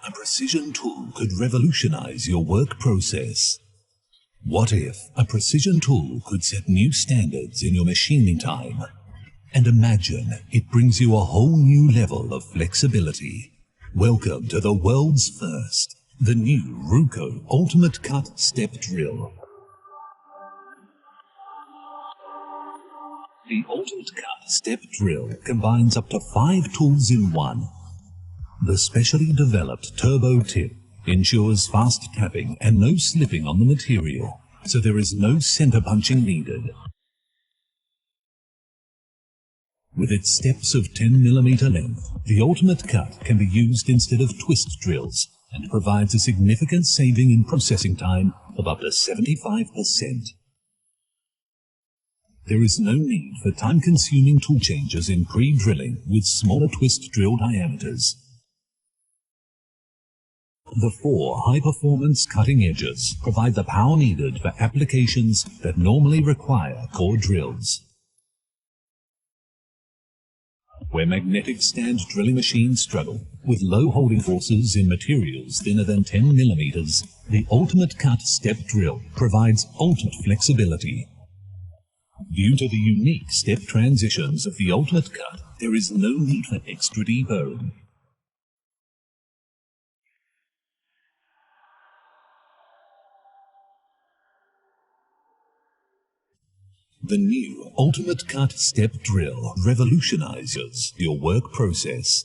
A precision tool could revolutionize your work process. What if a precision tool could set new standards in your machining time? And imagine it brings you a whole new level of flexibility. Welcome to the world's first, the new Ruco Ultimate Cut Step Drill. The Ultimate Cut Step Drill combines up to 5 tools in one. The specially developed turbo tip ensures fast tapping and no slipping on the material, so there is no center punching needed. With its steps of 10mm length, the Ultimate Cut can be used instead of twist drills and provides a significant saving in processing time of up to 75%. There is no need for time-consuming tool changes in pre-drilling with smaller twist drill diameters. The 4 high-performance cutting edges provide the power needed for applications that normally require core drills. Where magnetic stand drilling machines struggle with low holding forces in materials thinner than 10mm, the Ultimate Cut Step Drill provides ultimate flexibility. Due to the unique step transitions of the Ultimate Cut, there is no need for extra deburring. The new Ultimate Cut Step Drill revolutionizes your work process.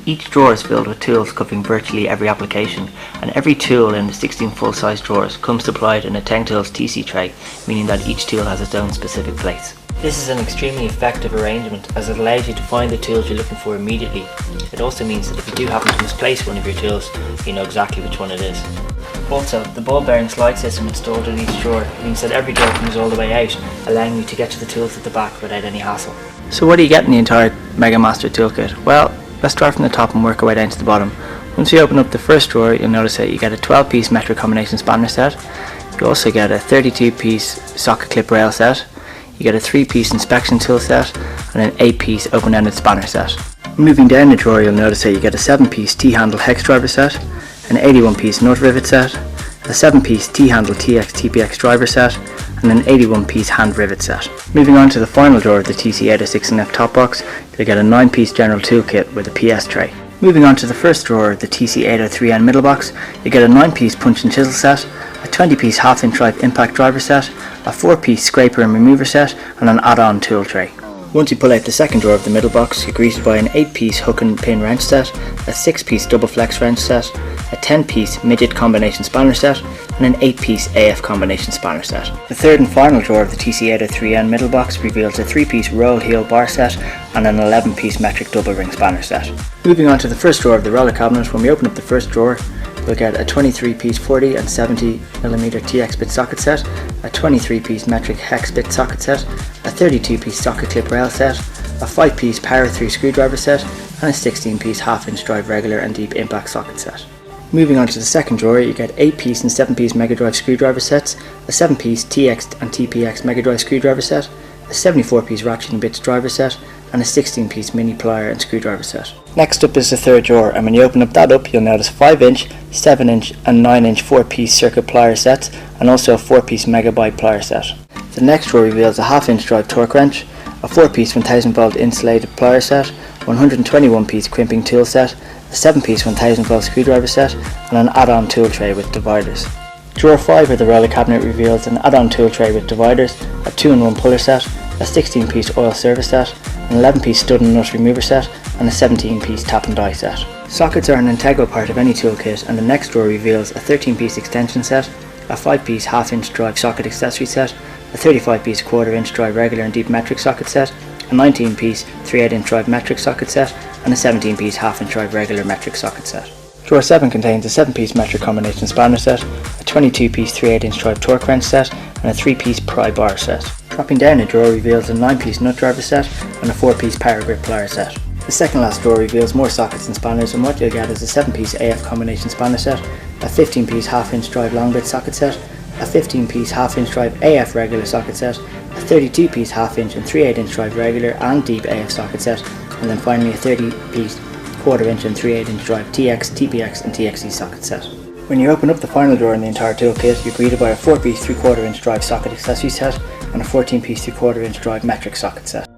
Each drawer is filled with tools covering virtually every application, and every tool in the 16 full-size drawers comes supplied in a 10 tools TC tray, meaning that each tool has its own specific place. This is an extremely effective arrangement as it allows you to find the tools you're looking for immediately. It also means that if you do happen to misplace one of your tools, you know exactly which one it is. Also, the ball bearing slide system installed in each drawer means that every drawer comes all the way out, allowing you to get to the tools at the back without any hassle. So what do you get in the entire Mega Master toolkit? Well, let's start from the top and work our way down to the bottom. Once you open up the first drawer, you'll notice that you get a 12-piece metric combination spanner set. You also get a 32-piece socket clip rail set. You get a 3-piece inspection tool set and an 8-piece open-ended spanner set. Moving down the drawer, you'll notice that you get a 7-piece T-handle hex driver set, an 81-piece nut rivet set, a 7-piece T-handle TX/TPX driver set, and an 81-piece hand rivet set. Moving on to the final drawer of the TC806NF top box, you'll get a 9-piece general toolkit with a PS tray. Moving on to the first drawer of the TC803N middle box, you get a 9-piece punch and chisel set, a 20-piece half-inch drive impact driver set, a 4-piece scraper and remover set, and an add-on tool tray. Once you pull out the second drawer of the middle box, you're greeted by an 8-piece hook and pin wrench set, a 6-piece double flex wrench set, a 10-piece midget combination spanner set, and an 8-piece AF combination spanner set. The third and final drawer of the TC803N middle box reveals a 3-piece roll heel bar set and an 11-piece metric double ring spanner set. Moving on to the first drawer of the roller cabinet, when we open up the first drawer, you'll get a 23-piece 40 and 70mm TX bit socket set, a 23-piece metric hex bit socket set, a 32-piece socket clip rail set, a 5-piece power through screwdriver set, and a 16-piece half-inch drive regular and deep impact socket set. Moving on to the second drawer, you get 8-piece and 7-piece Mega Drive screwdriver sets, a 7-piece TX and TPX Mega Drive screwdriver set, a 74-piece ratcheting bits driver set, and a 16-piece mini plier and screwdriver set. Next up is the third drawer, and when you open up that up, you'll notice 5-inch, 7-inch and 9-inch 4-piece circuit plier sets, and also a 4-piece Megabyte plier set. The next drawer reveals a half-inch drive torque wrench, a 4-piece 1000-volt insulated plier set, 121-piece crimping tool set, a 7-piece 1000-volt screwdriver set, and an add-on tool tray with dividers. Drawer 5 of the roller cabinet reveals an add-on tool tray with dividers, a 2-in-1 puller set, a 16-piece oil service set, an 11-piece stud and nut remover set, and a 17-piece tap and die set. Sockets are an integral part of any toolkit, and the next drawer reveals a 13-piece extension set, a 5-piece half-inch drive socket accessory set, a 35-piece quarter-inch drive regular and deep metric socket set, a 19-piece 3/8-inch drive metric socket set, and a 17-piece half-inch drive regular metric socket set. Drawer 7 contains a 7-piece metric combination spanner set, a 22-piece 3/8-inch drive torque wrench set, and a 3-piece pry bar set. Dropping down a drawer reveals a 9-piece nut driver set and a 4-piece power grip plier set. The second last drawer reveals more sockets and spanners, and what you'll get is a 7-piece AF combination spanner set, a 15-piece half-inch drive long bit socket set, a 15-piece half-inch drive AF regular socket set, a 32-piece half-inch and 3/8" drive regular and deep AF socket set, and then finally a 30-piece 1/4" and 3/8" drive TX, TPX and TXE socket set. When you open up the final drawer in the entire toolkit, you're greeted by a 4-piece 3/4" drive socket accessory set and a 14-piece 3/4" drive metric socket set.